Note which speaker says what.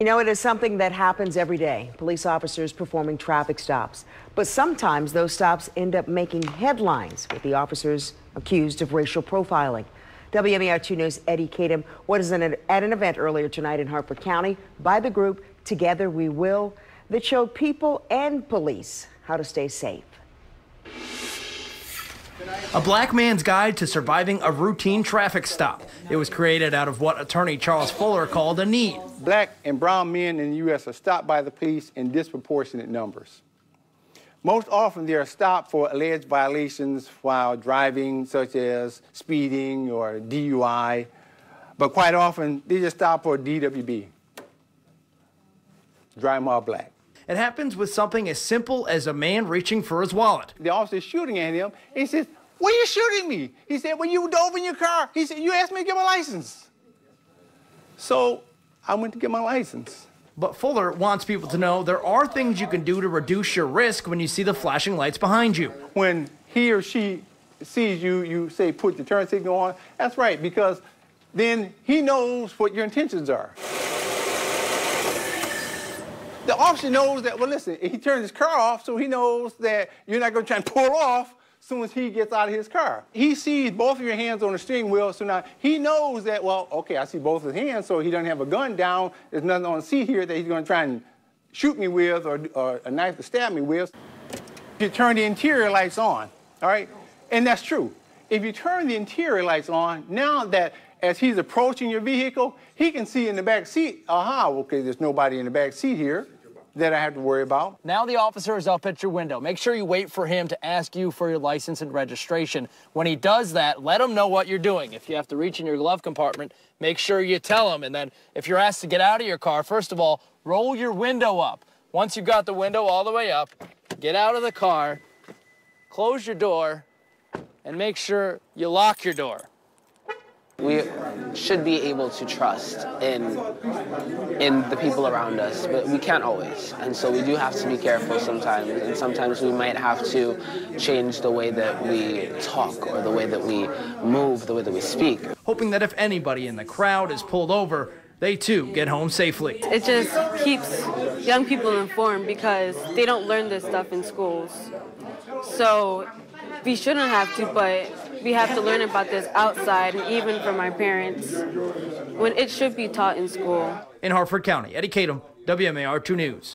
Speaker 1: You know, it is something that happens every day. Police officers performing traffic stops. But sometimes those stops end up making headlines with the officers accused of racial profiling. WMAR2 News' Eddie Kadam was at an event earlier tonight in Hartford County by the group Together We Will that showed people and police how to stay safe.
Speaker 2: A black man's guide to surviving a routine traffic stop. It was created out of what attorney Charles Fuller called a need.
Speaker 3: Black and brown men in the U.S. are stopped by the police in disproportionate numbers. Most often they are stopped for alleged violations while driving, such as speeding or DUI, but quite often they just stop for DWB, driving while black.
Speaker 2: It happens with something as simple as a man reaching for his wallet.
Speaker 3: The officer is shooting at him, and he says, "Why are you shooting me?" He said, "When you dove in your car." He said, "You asked me to get my license." So I went to get my license.
Speaker 2: But Fuller wants people to know there are things you can do to reduce your risk when you see the flashing lights behind you.
Speaker 3: When he or she sees you, you say, "Put the turn signal on." That's right, because then he knows what your intentions are. The officer knows that, well, listen, he turned his car off, so he knows that you're not going to try and pull off as soon as he gets out of his car. He sees both of your hands on the steering wheel, so now he knows that, well, okay, I see both of his hands, so he doesn't have a gun down. There's nothing on the seat here that he's going to try and shoot me with or a knife to stab me with. You turn the interior lights on, all right? And that's true. If you turn the interior lights on, now that as he's approaching your vehicle, he can see in the back seat, okay, there's nobody in the back seat here that I have to worry about.
Speaker 2: Now the officer is up at your window. Make sure you wait for him to ask you for your license and registration. When he does that, let him know what you're doing. If you have to reach in your glove compartment, make sure you tell him. And then if you're asked to get out of your car, first of all, roll your window up. Once you've got the window all the way up, get out of the car, close your door, and make sure you lock your door.
Speaker 4: We should be able to trust in the people around us, but we can't always. And so we do have to be careful sometimes, and sometimes we might have to change the way that we talk or the way that we move, the way that we speak.
Speaker 2: Hoping that if anybody in the crowd is pulled over, they too get home safely.
Speaker 5: It just keeps young people informed because they don't learn this stuff in schools. So we shouldn't have to, but we have to learn about this outside and even from our parents when it should be taught in school.
Speaker 2: In Hartford County, Eddie Kadam, WMAR2 News.